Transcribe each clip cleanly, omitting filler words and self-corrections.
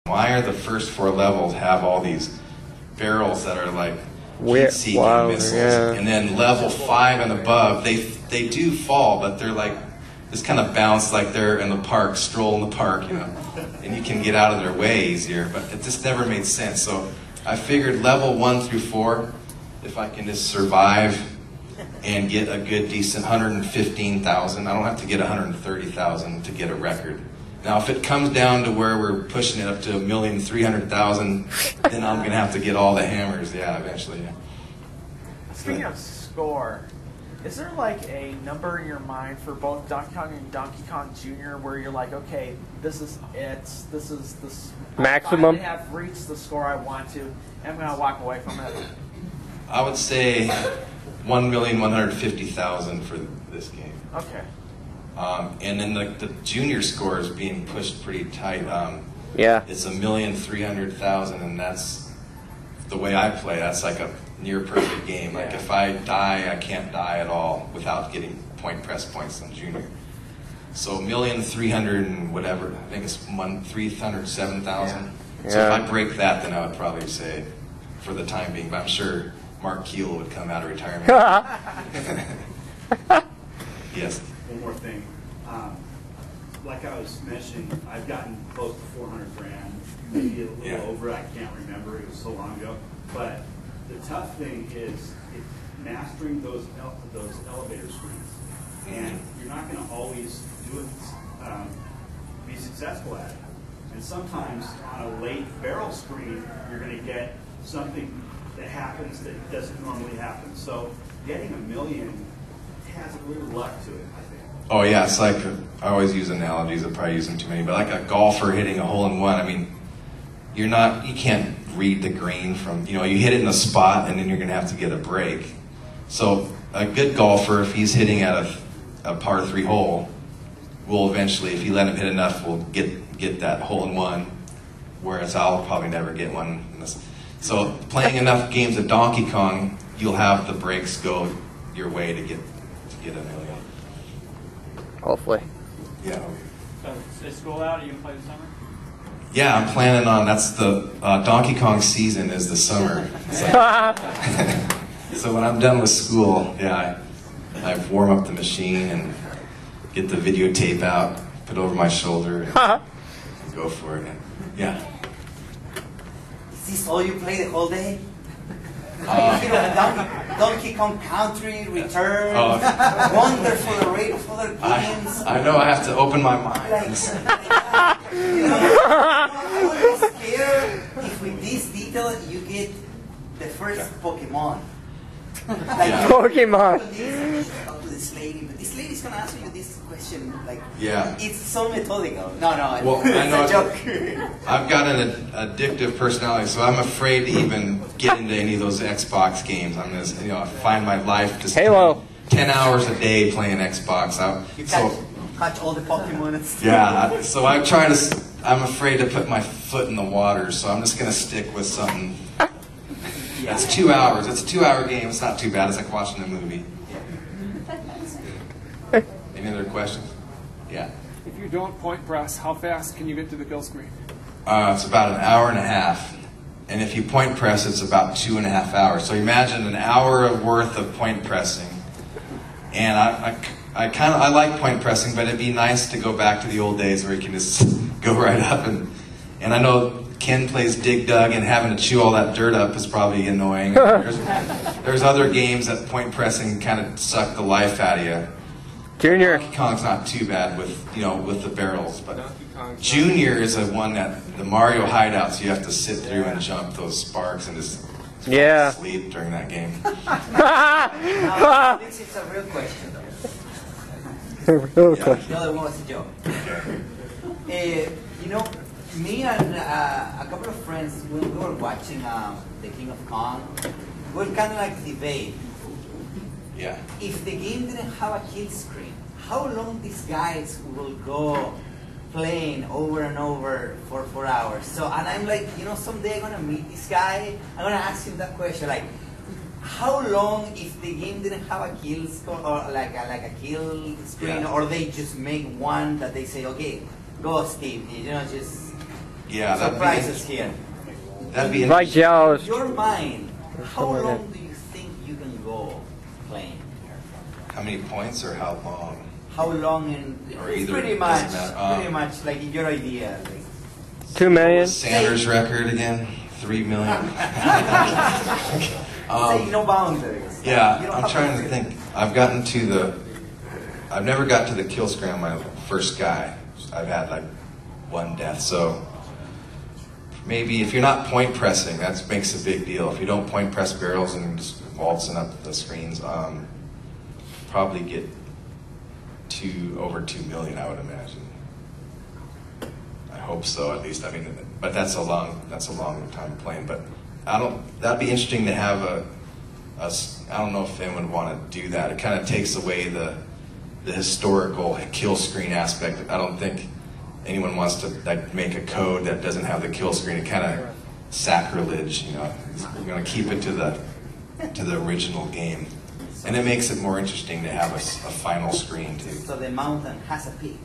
Why are the first 4 levels have all these barrels that are like heat-seeking missiles? Yeah. And then level 5 and above, they do fall, but they're like just kind of bounce like they're in the park, stroll in the park, you know. And you can get out of their way easier, but it just never made sense. So I figured level 1 through 4, if I can just survive and get a good, decent 115,000, I don't have to get 130,000 to get a record. Now, if it comes down to where we're pushing it up to 1,300,000, then I'm going to have to get all the hammers, yeah, eventually. Yeah. Speaking of score, is there like a number in your mind for both Donkey Kong and Donkey Kong Jr. where you're like, okay, this is it, this is this maximum? I have reached the score I want to, and I'm going to walk away from it? I would say 1,150,000 for this game. Okay. And then the junior score is being pushed pretty tight. Yeah. It's 1,300,000, and that's the way I play. That's like a near perfect game. Like if I die, I can't die at all without getting point press points on junior. So 1,300,000 and whatever. I think it's 307,000. Yeah. So if I break that, then I would probably say for the time being. But I'm sure Mark Keel would come out of retirement. Yes. One more thing. Like I was mentioning, I've gotten close to 400 grand, maybe a little over. I can't remember. It was so long ago. But the tough thing is mastering those elevator screens. And you're not going to always do it, be successful at it. And sometimes on a late barrel screen, you're going to get something that happens that doesn't normally happen. So getting $1 million has a little luck to it, I think. Oh yeah, it's like, I always use analogies, I probably use them too many, but like a golfer hitting a hole-in-one, I mean, you can't read the green from, you hit it in a spot and then you're going to have to get a break. So a good golfer, if he's hitting at a par 3 hole, will eventually, if you let him hit enough, will get that hole-in-one, whereas I'll probably never get one. So playing enough games of Donkey Kong, you'll have the breaks go your way to get $1 million. Hopefully. Yeah. So is school out? Are you going to play this summer? Yeah, I'm planning on, that's the, Donkey Kong season is the summer. So when I'm done with school, yeah, I warm up the machine and get the videotape out, put it over my shoulder, and go for it. Yeah. Is this all you play the whole day? Donkey Kong Country, Return, wonderful array of other games. I know I have to open my mind. I would be scared if with this detail you get the first Pokemon. Pokemon. To this lady, but this lady's gonna answer you this question like Yeah. it's so methodical. No, Well, it's I know a joke. I've got an addictive personality, so I'm afraid to even get into any of those Xbox games. I'm just, I find my life just Halo. 10 hours a day playing Xbox. You catch all the Pokemon and stuff. Yeah, so I'm afraid to put my foot in the water, so I'm just going to stick with something. It's 2 hours. It's a 2-hour game. It's not too bad. It's like watching a movie. Any other questions? Yeah. If you don't point press, how fast can you get to the kill screen? It's about an hour and a half. And if you point press, it's about 2.5 hours. So imagine an hour worth of point pressing. And I like point pressing, but it'd be nice to go back to the old days where you can just go right up. And I know Ken plays Dig Dug, and having to chew all that dirt up is probably annoying. There's other games that point pressing kind of suck the life out of you. Junior. Donkey Kong's not too bad with the barrels, but Junior is a one that the Mario hideouts you have to sit through and jump those sparks and just fall asleep during that game. Now, this is a real question though. Real question. The other one was a joke. Me and a couple of friends, when we were watching The King of Kong, we were kind of like debate. Yeah. If the game didn't have a kill screen, how long these guys will go playing over and over for 4 hours? So, and I'm like, someday I'm gonna meet this guy. I'm gonna ask him that question, like, how long if the game didn't have a kill score or like a kill screen, or they just make one that they say, okay, go Steve, just. Yeah, surprises here. that'd be Like interesting. Joe's. Your mind, how something like long do you think you can go playing? How many points or how long? How long? And Or it's either, pretty doesn't much, matter. pretty much like your idea. Like, 2 million. Sanders' record again, 3 million. say no boundaries. You Yeah, don't I'm have trying to think. I've never got to the kill screen on my first guy. I've had like one death, so maybe if you're not point pressing, that makes a big deal. If you don't point press barrels and just waltzing up the screens, probably get over 2 million, I would imagine. I hope so, at least. I mean, but that's a long time playing. But that'd be interesting to have I don't know if anyone would want to do that. It kind of takes away the historical kill screen aspect. I don't think anyone wants to like make a code that doesn't have the kill screen. It kind of sacrilege, you know. You're going to keep it to the original game, and it makes it more interesting to have a final screen too. So the mountain has a peak.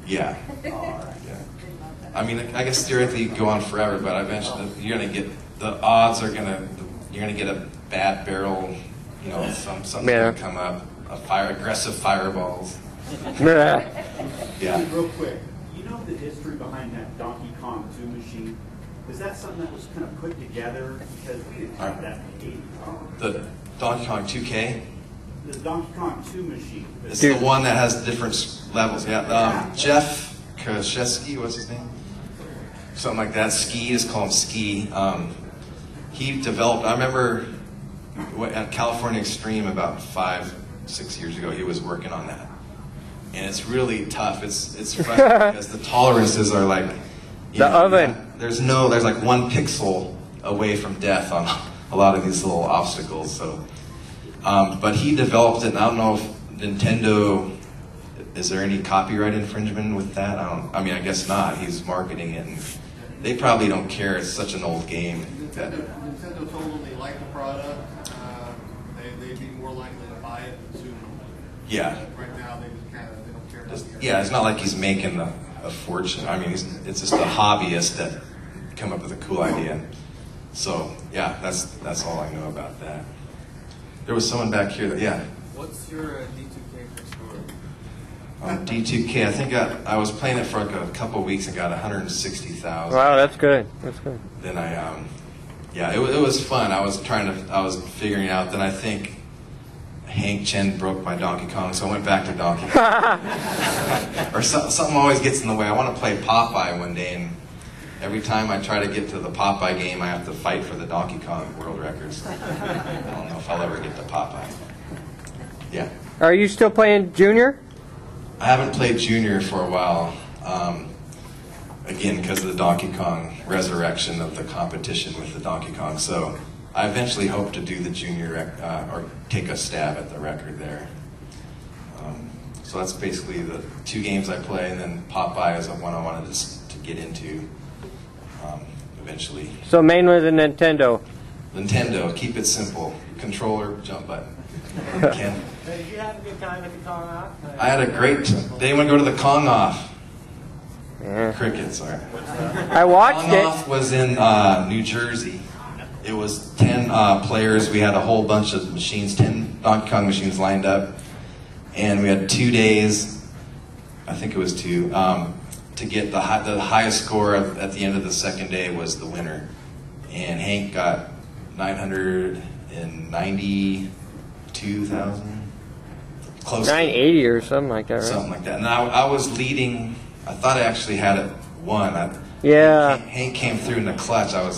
Yeah. Alright. Yeah. I mean, I guess theoretically you could go on forever, but eventually you're going to get you're going to get a bad barrel, you know, something's going to come up, aggressive fireballs. Yeah. Yeah. Real quick, you know the history behind that Donkey Kong 2 machine? Is that something that was kind of put together because we didn't have that in the 80s? The Donkey Kong 2K? The Donkey Kong 2 machine. It's the one that has different levels. Yeah. Jeff Koscheski, what's his name? Something like that. Ski, just call him Ski. He developed, I remember at California Extreme about 5-6 years ago, he was working on that. And it's really tough. It's frustrating because the tolerances are like oven. There's like 1 pixel away from death on a lot of these little obstacles. So, but he developed it. And I don't know if Nintendo. Is there any copyright infringement with that? I mean, I guess not. He's marketing it, and they probably don't care. It's such an old game. Nintendo told them they like the product. They'd be more likely to buy it sooner. Yeah. Right now, they don't care about the Yeah, it's not like he's making a fortune. I mean, it's just a hobbyist that come up with a cool idea. So, yeah, that's all I know about that. There was someone back here that, yeah. What's your D2K for score? D2K, I think I was playing it for like a couple of weeks and got 160,000. Wow, that's good. That's good. Then it was fun. I was figuring it out. Then I think Hank Chen broke my Donkey Kong, so I went back to Donkey Kong. Or something always gets in the way. I want to play Popeye one day, and every time I try to get to the Popeye game, I have to fight for the Donkey Kong world records. I don't know if I'll ever get to Popeye. Yeah. Are you still playing Junior? I haven't played Junior for a while. Again, because of the Donkey Kong resurrection of the competition with the Donkey Kong. So I eventually hope to do the Junior or take a stab at the record there. So that's basically the 2 games I play, and then Popeye is one I wanted to get into eventually. So mainly the Nintendo. Nintendo, keep it simple. Controller, jump button. Ken? Did you have a good time at the Kong Off? I had a great time. Did anyone go to the Kong Off? Yeah. Crickets, all right. I watched Kong Off was in New Jersey. It was 10 players. We had a whole bunch of machines, 10 Donkey Kong machines lined up. And we had 2 days, I think it was 2, to get the highest score at the end of the second day was the winner. And Hank got 992,000. Close to 980 or something like that, right? something like that. And I was leading. I thought I actually had it won. Yeah. Hank came through in the clutch. I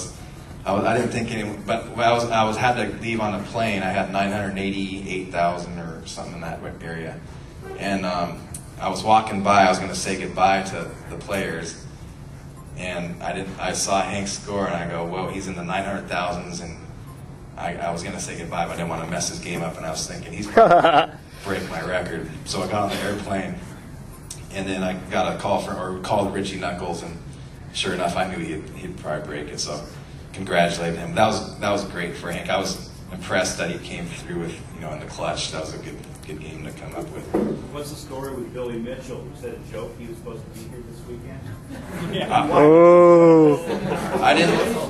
didn't think anyone, but I was had to leave on a plane. I had 988,000 or something in that area, and I was walking by. I was going to say goodbye to the players, and I saw Hank's score, and I go, "Whoa, he's in the 900,000s," and I was going to say goodbye, but I didn't want to mess his game up, and I was thinking he's probably break my record. So I got on the airplane, and then I got a called Richie Knuckles, and sure enough, I knew he'd probably break it. So congratulated him. That was great for Hank. I was impressed that he came through with in the clutch. That was a good good game to come up with. What's the story with Billy Mitchell, who said a joke he was supposed to be here this weekend? Oh. I didn't.